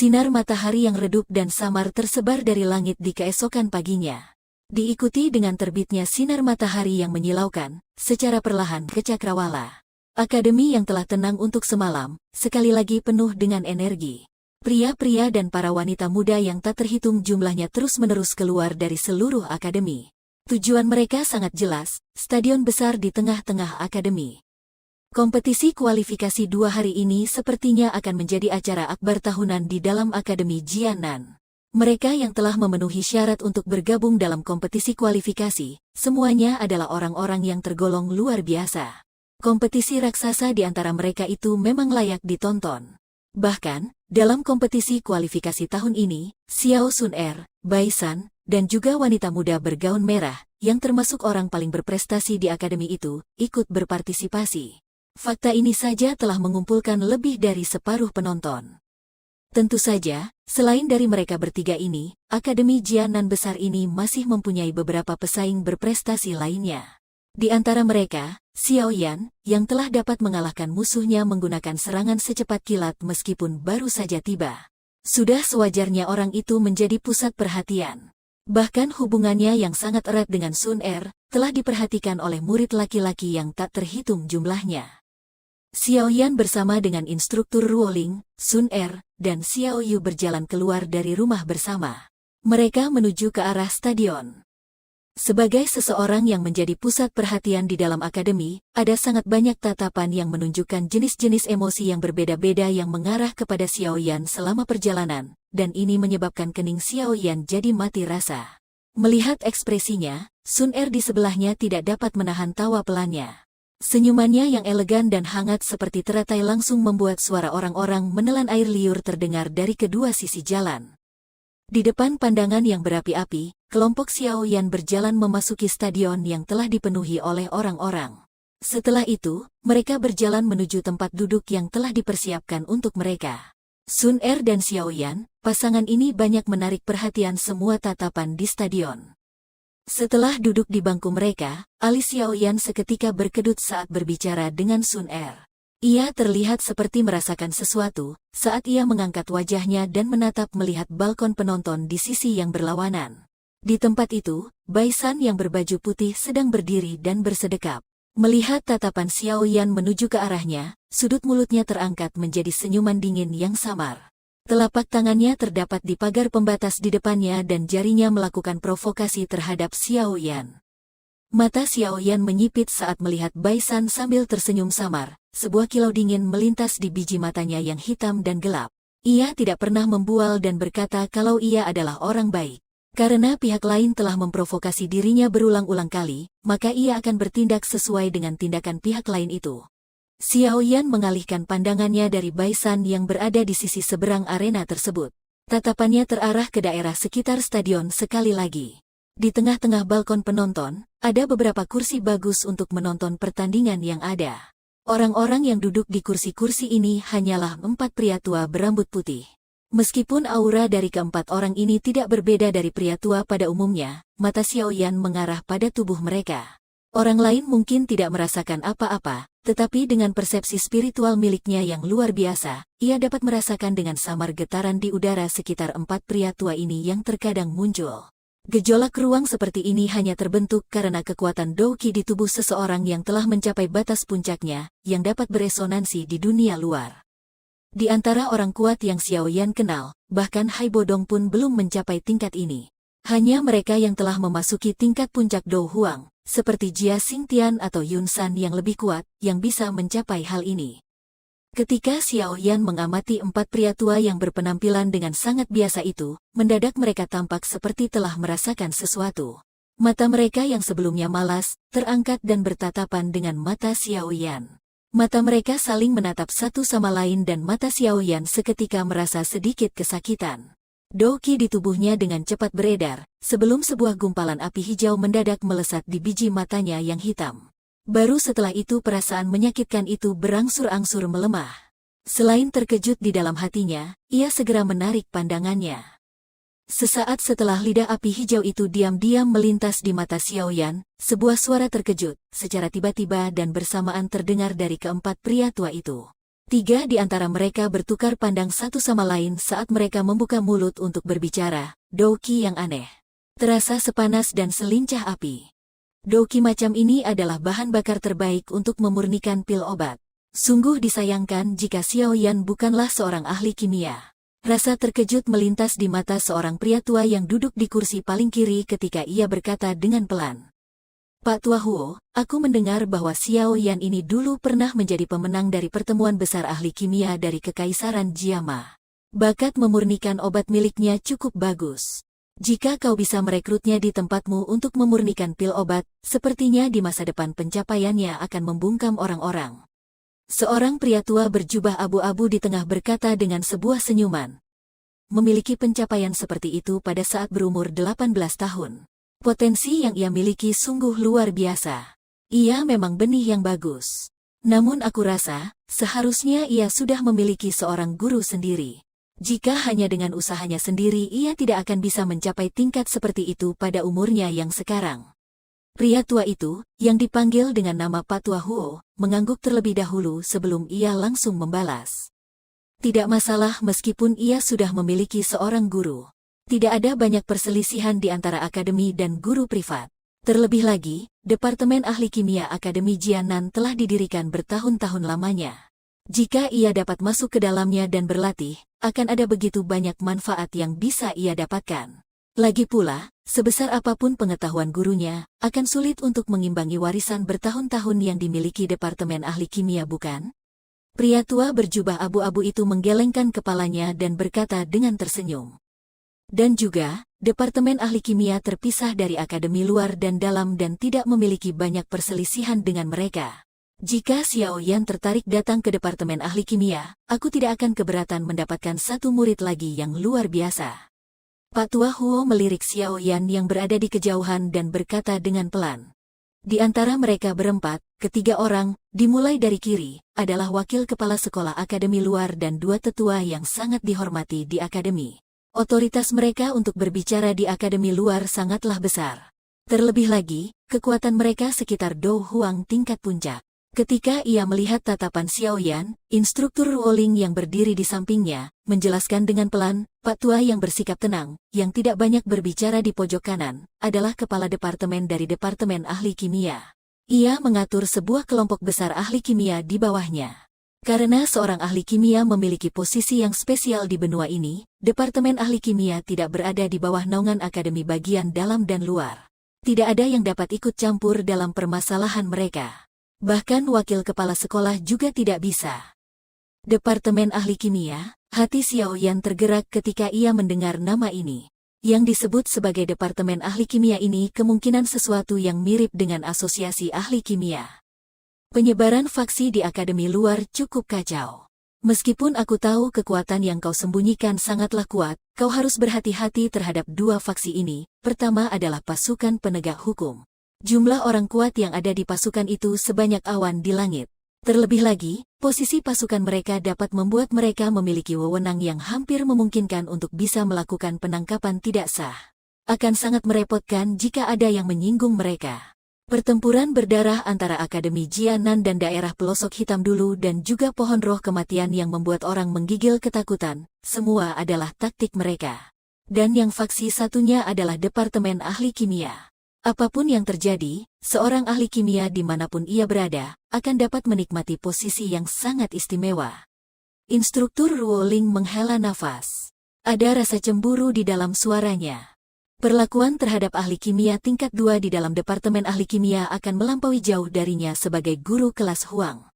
Sinar matahari yang redup dan samar tersebar dari langit di keesokan paginya. Diikuti dengan terbitnya sinar matahari yang menyilaukan, secara perlahan ke cakrawala. Akademi yang telah tenang untuk semalam, sekali lagi penuh dengan energi. Pria-pria dan para wanita muda yang tak terhitung jumlahnya terus-menerus keluar dari seluruh akademi. Tujuan mereka sangat jelas, stadion besar di tengah-tengah akademi. Kompetisi kualifikasi 2 hari ini sepertinya akan menjadi acara akbar tahunan di dalam Akademi Jianan. Mereka yang telah memenuhi syarat untuk bergabung dalam kompetisi kualifikasi, semuanya adalah orang-orang yang tergolong luar biasa. Kompetisi raksasa di antara mereka itu memang layak ditonton. Bahkan, dalam kompetisi kualifikasi tahun ini, Xiao Sun-er, Bai San, dan juga wanita muda bergaun merah, yang termasuk orang paling berprestasi di akademi itu, ikut berpartisipasi. Fakta ini saja telah mengumpulkan lebih dari separuh penonton. Tentu saja, selain dari mereka bertiga ini, Akademi Jianan besar ini masih mempunyai beberapa pesaing berprestasi lainnya. Di antara mereka, Xiao Yan, yang telah dapat mengalahkan musuhnya menggunakan serangan secepat kilat meskipun baru saja tiba. Sudah sewajarnya orang itu menjadi pusat perhatian. Bahkan hubungannya yang sangat erat dengan Sun-er, telah diperhatikan oleh murid laki-laki yang tak terhitung jumlahnya. Xiao Yan bersama dengan instruktur Ruoling, Sun-er, dan Xiao Yu berjalan keluar dari rumah bersama. Mereka menuju ke arah stadion. Sebagai seseorang yang menjadi pusat perhatian di dalam akademi, ada sangat banyak tatapan yang menunjukkan jenis-jenis emosi yang berbeda-beda yang mengarah kepada Xiao Yan selama perjalanan, dan ini menyebabkan kening Xiao Yan jadi mati rasa. Melihat ekspresinya, Sun-er di sebelahnya tidak dapat menahan tawa pelannya. Senyumannya yang elegan dan hangat seperti teratai langsung membuat suara orang-orang menelan air liur terdengar dari kedua sisi jalan. Di depan pandangan yang berapi-api, kelompok Xiao Yan berjalan memasuki stadion yang telah dipenuhi oleh orang-orang. Setelah itu, mereka berjalan menuju tempat duduk yang telah dipersiapkan untuk mereka. Sun-er dan Xiao Yan, pasangan ini banyak menarik perhatian semua tatapan di stadion. Setelah duduk di bangku mereka, alis Xiao Yan seketika berkedut saat berbicara dengan Sun-er. Ia terlihat seperti merasakan sesuatu, saat ia mengangkat wajahnya dan menatap melihat balkon penonton di sisi yang berlawanan. Di tempat itu, Bai San yang berbaju putih sedang berdiri dan bersedekap. Melihat tatapan Xiao Yan menuju ke arahnya, sudut mulutnya terangkat menjadi senyuman dingin yang samar. Telapak tangannya terdapat di pagar pembatas di depannya dan jarinya melakukan provokasi terhadap Xiao Yan. Mata Xiao Yan menyipit saat melihat Bai San sambil tersenyum samar, sebuah kilau dingin melintas di biji matanya yang hitam dan gelap. Ia tidak pernah membual dan berkata kalau ia adalah orang baik. Karena pihak lain telah memprovokasi dirinya berulang-ulang kali, maka ia akan bertindak sesuai dengan tindakan pihak lain itu. Xiao Yan mengalihkan pandangannya dari Bai San yang berada di sisi seberang arena tersebut. Tatapannya terarah ke daerah sekitar stadion sekali lagi. Di tengah-tengah balkon penonton, ada beberapa kursi bagus untuk menonton pertandingan yang ada. Orang-orang yang duduk di kursi-kursi ini hanyalah 4 pria tua berambut putih. Meskipun aura dari keempat orang ini tidak berbeda dari pria tua pada umumnya, mata Xiao Yan mengarah pada tubuh mereka. Orang lain mungkin tidak merasakan apa-apa, tetapi dengan persepsi spiritual miliknya yang luar biasa, ia dapat merasakan dengan samar getaran di udara sekitar 4 pria tua ini yang terkadang muncul. Gejolak ruang seperti ini hanya terbentuk karena kekuatan Douqi di tubuh seseorang yang telah mencapai batas puncaknya, yang dapat beresonansi di dunia luar. Di antara orang kuat yang Xiao Yan kenal, bahkan Hai Bodong pun belum mencapai tingkat ini. Hanya mereka yang telah memasuki tingkat puncak Dou Huang, seperti Jia Xingtian atau Yun San yang lebih kuat, yang bisa mencapai hal ini. Ketika Xiao Yan mengamati 4 pria tua yang berpenampilan dengan sangat biasa itu, mendadak mereka tampak seperti telah merasakan sesuatu. Mata mereka yang sebelumnya malas, terangkat dan bertatapan dengan mata Xiao Yan. Mata mereka saling menatap satu sama lain dan mata Xiao Yan seketika merasa sedikit kesakitan. Douqi di tubuhnya dengan cepat beredar, sebelum sebuah gumpalan api hijau mendadak melesat di biji matanya yang hitam. Baru setelah itu perasaan menyakitkan itu berangsur-angsur melemah. Selain terkejut di dalam hatinya, ia segera menarik pandangannya. Sesaat setelah lidah api hijau itu diam-diam melintas di mata Xiao Yan, sebuah suara terkejut, secara tiba-tiba dan bersamaan terdengar dari keempat pria tua itu. Tiga di antara mereka bertukar pandang satu sama lain saat mereka membuka mulut untuk berbicara. Douki yang aneh. Terasa sepanas dan selincah api. Douki macam ini adalah bahan bakar terbaik untuk memurnikan pil obat. Sungguh disayangkan jika Xiao Yan bukanlah seorang ahli kimia. Rasa terkejut melintas di mata seorang pria tua yang duduk di kursi paling kiri ketika ia berkata dengan pelan. Pak Tua Huo, aku mendengar bahwa Xiao Yan ini dulu pernah menjadi pemenang dari pertemuan besar ahli kimia dari Kekaisaran Jiama. Bakat memurnikan obat miliknya cukup bagus. Jika kau bisa merekrutnya di tempatmu untuk memurnikan pil obat, sepertinya di masa depan pencapaiannya akan membungkam orang-orang. Seorang pria tua berjubah abu-abu di tengah berkata dengan sebuah senyuman. Memiliki pencapaian seperti itu pada saat berumur 18 tahun. Potensi yang ia miliki sungguh luar biasa. Ia memang benih yang bagus. Namun aku rasa, seharusnya ia sudah memiliki seorang guru sendiri. Jika hanya dengan usahanya sendiri ia tidak akan bisa mencapai tingkat seperti itu pada umurnya yang sekarang. Pria tua itu, yang dipanggil dengan nama Pak Tua Huo, mengangguk terlebih dahulu sebelum ia langsung membalas. Tidak masalah meskipun ia sudah memiliki seorang guru. Tidak ada banyak perselisihan di antara akademi dan guru privat. Terlebih lagi, Departemen Ahli Kimia Akademi Jianan telah didirikan bertahun-tahun lamanya. Jika ia dapat masuk ke dalamnya dan berlatih, akan ada begitu banyak manfaat yang bisa ia dapatkan. Lagi pula, sebesar apapun pengetahuan gurunya, akan sulit untuk mengimbangi warisan bertahun-tahun yang dimiliki Departemen Ahli Kimia bukan? Pria tua berjubah abu-abu itu menggelengkan kepalanya dan berkata dengan tersenyum. Dan juga, Departemen Ahli Kimia terpisah dari akademi luar dan dalam dan tidak memiliki banyak perselisihan dengan mereka. Jika Xiao Yan tertarik datang ke Departemen Ahli Kimia, aku tidak akan keberatan mendapatkan satu murid lagi yang luar biasa. Pak Tua Huo melirik Xiao Yan yang berada di kejauhan dan berkata dengan pelan. Di antara mereka berempat, ketiga orang, dimulai dari kiri, adalah wakil kepala sekolah akademi luar dan dua tetua yang sangat dihormati di akademi. Otoritas mereka untuk berbicara di akademi luar sangatlah besar. Terlebih lagi, kekuatan mereka sekitar Dou Huang tingkat puncak. Ketika ia melihat tatapan Xiao Yan, instruktur Ruoling yang berdiri di sampingnya, menjelaskan dengan pelan, Pak Tua yang bersikap tenang, yang tidak banyak berbicara di pojok kanan, adalah kepala departemen dari Departemen Ahli Kimia. Ia mengatur sebuah kelompok besar ahli kimia di bawahnya. Karena seorang ahli kimia memiliki posisi yang spesial di benua ini, Departemen Ahli Kimia tidak berada di bawah naungan akademi bagian dalam dan luar. Tidak ada yang dapat ikut campur dalam permasalahan mereka. Bahkan wakil kepala sekolah juga tidak bisa. Departemen Ahli Kimia, hati Xiao Yan tergerak ketika ia mendengar nama ini. Yang disebut sebagai Departemen Ahli Kimia ini kemungkinan sesuatu yang mirip dengan asosiasi ahli kimia. Penyebaran faksi di akademi luar cukup kacau. Meskipun aku tahu kekuatan yang kau sembunyikan sangatlah kuat, kau harus berhati-hati terhadap dua faksi ini. Pertama adalah pasukan penegak hukum. Jumlah orang kuat yang ada di pasukan itu sebanyak awan di langit. Terlebih lagi, posisi pasukan mereka dapat membuat mereka memiliki wewenang yang hampir memungkinkan untuk bisa melakukan penangkapan tidak sah. Akan sangat merepotkan jika ada yang menyinggung mereka. Pertempuran berdarah antara Akademi Jianan dan daerah pelosok hitam dulu dan juga pohon roh kematian yang membuat orang menggigil ketakutan, semua adalah taktik mereka. Dan yang faksi satunya adalah Departemen Ahli Kimia. Apapun yang terjadi, seorang ahli kimia dimanapun ia berada, akan dapat menikmati posisi yang sangat istimewa. Instruktur Ruoling menghela nafas. Ada rasa cemburu di dalam suaranya. Perlakuan terhadap ahli kimia tingkat 2 di dalam Departemen Ahli Kimia akan melampaui jauh darinya sebagai guru kelas Huang.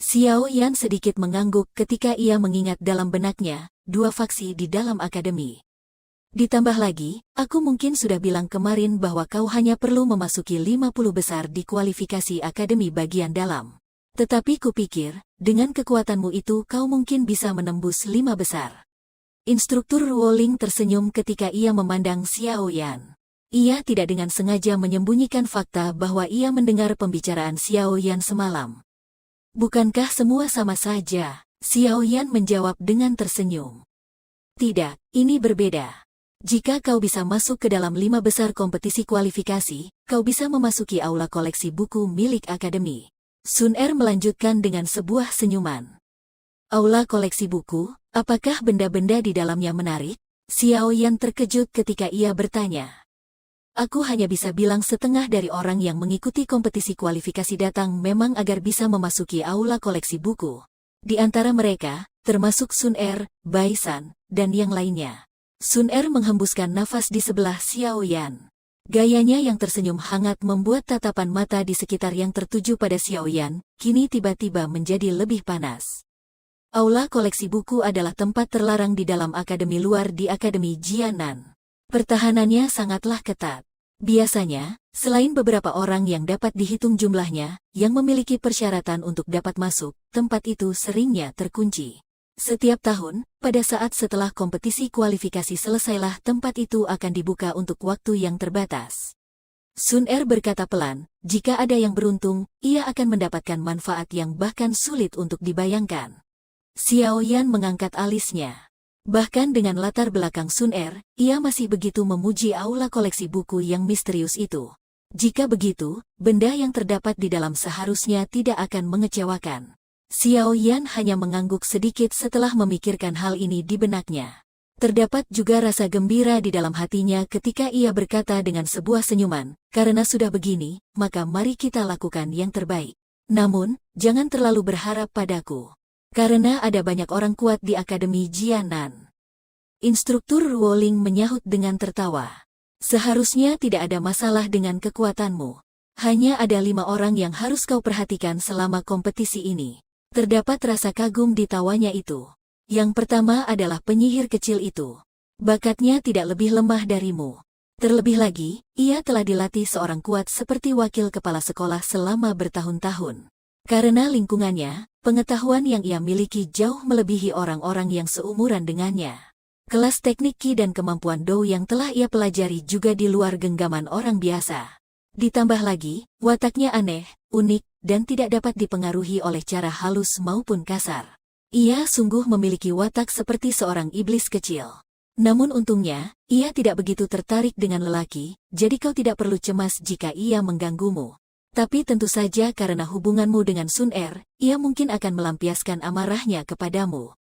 Xiao Yan sedikit mengangguk ketika ia mengingat dalam benaknya, dua faksi di dalam akademi. Ditambah lagi, aku mungkin sudah bilang kemarin bahwa kau hanya perlu memasuki 50 besar di kualifikasi akademi bagian dalam. Tetapi kupikir, dengan kekuatanmu itu kau mungkin bisa menembus 5 besar. Instruktur Ruoling tersenyum ketika ia memandang Xiao Yan. Ia tidak dengan sengaja menyembunyikan fakta bahwa ia mendengar pembicaraan Xiao Yan semalam. Bukankah semua sama saja? Xiao Yan menjawab dengan tersenyum. Tidak, ini berbeda. Jika kau bisa masuk ke dalam 5 besar kompetisi kualifikasi, kau bisa memasuki aula koleksi buku milik akademi. Sun Er melanjutkan dengan sebuah senyuman. Aula koleksi buku, apakah benda-benda di dalamnya menarik? Xiao Yan terkejut ketika ia bertanya. Aku hanya bisa bilang setengah dari orang yang mengikuti kompetisi kualifikasi datang memang agar bisa memasuki aula koleksi buku. Di antara mereka, termasuk Sun Er, Bai San, dan yang lainnya. Sun Er menghembuskan nafas di sebelah Xiao Yan. Gayanya yang tersenyum hangat membuat tatapan mata di sekitar yang tertuju pada Xiao Yan, kini tiba-tiba menjadi lebih panas. Aula koleksi buku adalah tempat terlarang di dalam akademi luar di Akademi Jianan. Pertahanannya sangatlah ketat. Biasanya, selain beberapa orang yang dapat dihitung jumlahnya, yang memiliki persyaratan untuk dapat masuk, tempat itu seringnya terkunci. Setiap tahun, pada saat setelah kompetisi kualifikasi selesailah tempat itu akan dibuka untuk waktu yang terbatas. Sun Er berkata pelan, jika ada yang beruntung, ia akan mendapatkan manfaat yang bahkan sulit untuk dibayangkan. Xiao Yan mengangkat alisnya. Bahkan dengan latar belakang Sun Er, ia masih begitu memuji aula koleksi buku yang misterius itu. Jika begitu, benda yang terdapat di dalam seharusnya tidak akan mengecewakan. Xiao Yan hanya mengangguk sedikit setelah memikirkan hal ini di benaknya. Terdapat juga rasa gembira di dalam hatinya ketika ia berkata dengan sebuah senyuman, karena sudah begini, maka mari kita lakukan yang terbaik. Namun, jangan terlalu berharap padaku. Karena ada banyak orang kuat di Akademi Jianan. Instruktur Ruoling menyahut dengan tertawa. Seharusnya tidak ada masalah dengan kekuatanmu. Hanya ada 5 orang yang harus kau perhatikan selama kompetisi ini. Terdapat rasa kagum di tawanya itu. Yang pertama adalah penyihir kecil itu. Bakatnya tidak lebih lemah darimu. Terlebih lagi, ia telah dilatih seorang kuat seperti wakil kepala sekolah selama bertahun-tahun. Karena lingkungannya, pengetahuan yang ia miliki jauh melebihi orang-orang yang seumuran dengannya. Kelas teknik Qi dan kemampuan Dou yang telah ia pelajari juga di luar genggaman orang biasa. Ditambah lagi, wataknya aneh, unik, dan tidak dapat dipengaruhi oleh cara halus maupun kasar. Ia sungguh memiliki watak seperti seorang iblis kecil. Namun untungnya, ia tidak begitu tertarik dengan lelaki, jadi kau tidak perlu cemas jika ia mengganggumu. Tapi tentu saja karena hubunganmu dengan Sun Er, ia mungkin akan melampiaskan amarahnya kepadamu.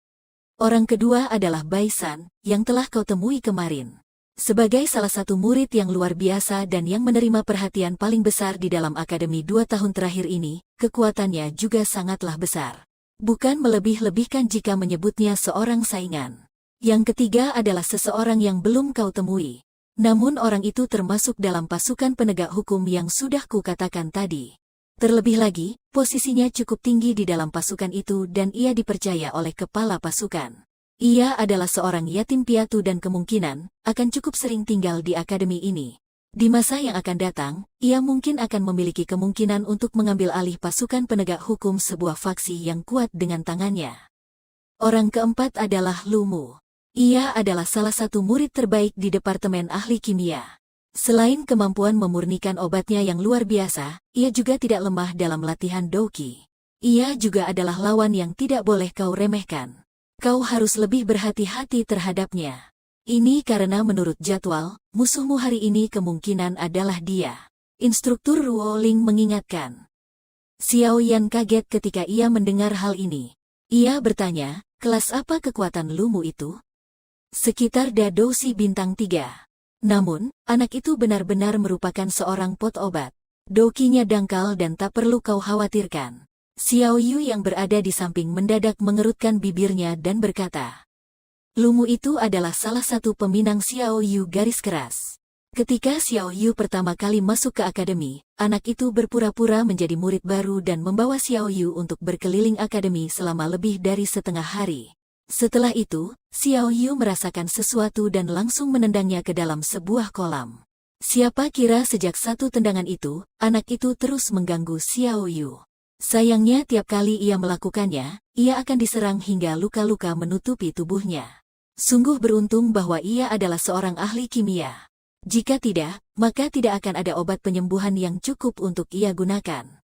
Orang kedua adalah Bai San, yang telah kau temui kemarin. Sebagai salah satu murid yang luar biasa dan yang menerima perhatian paling besar di dalam akademi 2 tahun terakhir ini, kekuatannya juga sangatlah besar. Bukan melebih-lebihkan jika menyebutnya seorang saingan. Yang ketiga adalah seseorang yang belum kau temui. Namun orang itu termasuk dalam pasukan penegak hukum yang sudah kukatakan tadi. Terlebih lagi, posisinya cukup tinggi di dalam pasukan itu dan ia dipercaya oleh kepala pasukan. Ia adalah seorang yatim piatu dan kemungkinan akan cukup sering tinggal di akademi ini. Di masa yang akan datang, ia mungkin akan memiliki kemungkinan untuk mengambil alih pasukan penegak hukum sebuah faksi yang kuat dengan tangannya. Orang keempat adalah Lu Mu. Ia adalah salah satu murid terbaik di Departemen Ahli Kimia. Selain kemampuan memurnikan obatnya yang luar biasa, ia juga tidak lemah dalam latihan Douqi. Ia juga adalah lawan yang tidak boleh kau remehkan. Kau harus lebih berhati-hati terhadapnya. Ini karena menurut jadwal, musuhmu hari ini kemungkinan adalah dia. Instruktur Ruoling mengingatkan. Xiao Yan kaget ketika ia mendengar hal ini. Ia bertanya, kelas apa kekuatan Lu Mu itu? Sekitar Dadoushi bintang 3. Namun, anak itu benar-benar merupakan seorang pot obat. Douqinya dangkal dan tak perlu kau khawatirkan. Xiao Yu yang berada di samping mendadak mengerutkan bibirnya dan berkata, Lu Mu itu adalah salah satu peminang Xiao Yu garis keras. Ketika Xiao Yu pertama kali masuk ke akademi, anak itu berpura-pura menjadi murid baru dan membawa Xiao Yu untuk berkeliling akademi selama lebih dari setengah hari. Setelah itu, Xiao Yu merasakan sesuatu dan langsung menendangnya ke dalam sebuah kolam. Siapa kira sejak satu tendangan itu, anak itu terus mengganggu Xiao Yu. Sayangnya tiap kali ia melakukannya, ia akan diserang hingga luka-luka menutupi tubuhnya. Sungguh beruntung bahwa ia adalah seorang ahli kimia. Jika tidak, maka tidak akan ada obat penyembuhan yang cukup untuk ia gunakan.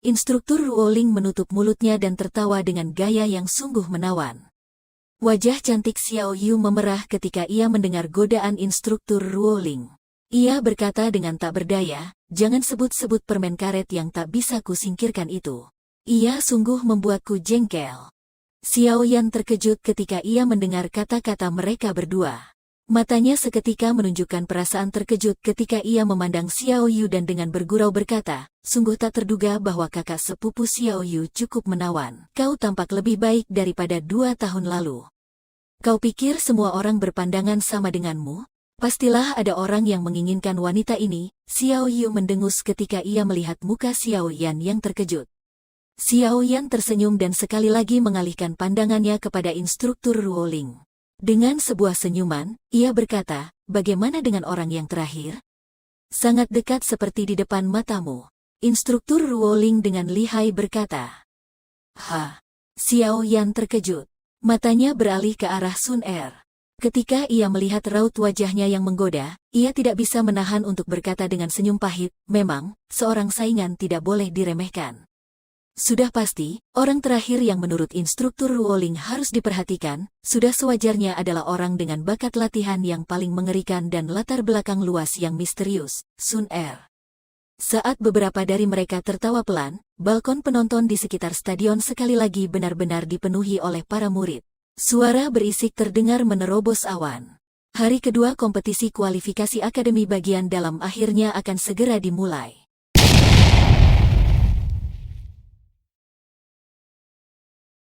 Instruktur Ruoling menutup mulutnya dan tertawa dengan gaya yang sungguh menawan. Wajah cantik Xiao Yu memerah ketika ia mendengar godaan instruktur Ruoling. Ia berkata dengan tak berdaya, jangan sebut-sebut permen karet yang tak bisa kusingkirkan itu. Ia sungguh membuatku jengkel. Xiao Yan terkejut ketika ia mendengar kata-kata mereka berdua. Matanya seketika menunjukkan perasaan terkejut ketika ia memandang Xiao Yu dan dengan bergurau berkata, sungguh tak terduga bahwa kakak sepupu Xiao Yu cukup menawan. Kau tampak lebih baik daripada 2 tahun lalu. Kau pikir semua orang berpandangan sama denganmu? Pastilah ada orang yang menginginkan wanita ini. Xiao Yu mendengus ketika ia melihat muka Xiao Yan yang terkejut. Xiao Yan tersenyum dan sekali lagi mengalihkan pandangannya kepada instruktur Ruoling. Dengan sebuah senyuman, ia berkata, bagaimana dengan orang yang terakhir? Sangat dekat seperti di depan matamu. Instruktur Ruoling dengan lihai berkata. Xiao Yan terkejut. Matanya beralih ke arah Sun Er. Ketika ia melihat raut wajahnya yang menggoda, ia tidak bisa menahan untuk berkata dengan senyum pahit, memang, seorang saingan tidak boleh diremehkan. Sudah pasti, orang terakhir yang menurut instruktur Ruoling harus diperhatikan, sudah sewajarnya adalah orang dengan bakat latihan yang paling mengerikan dan latar belakang luas yang misterius, Sun Er. Saat beberapa dari mereka tertawa pelan, balkon penonton di sekitar stadion sekali lagi benar-benar dipenuhi oleh para murid. Suara berisik terdengar menerobos awan. Hari kedua kompetisi kualifikasi akademi bagian dalam akhirnya akan segera dimulai.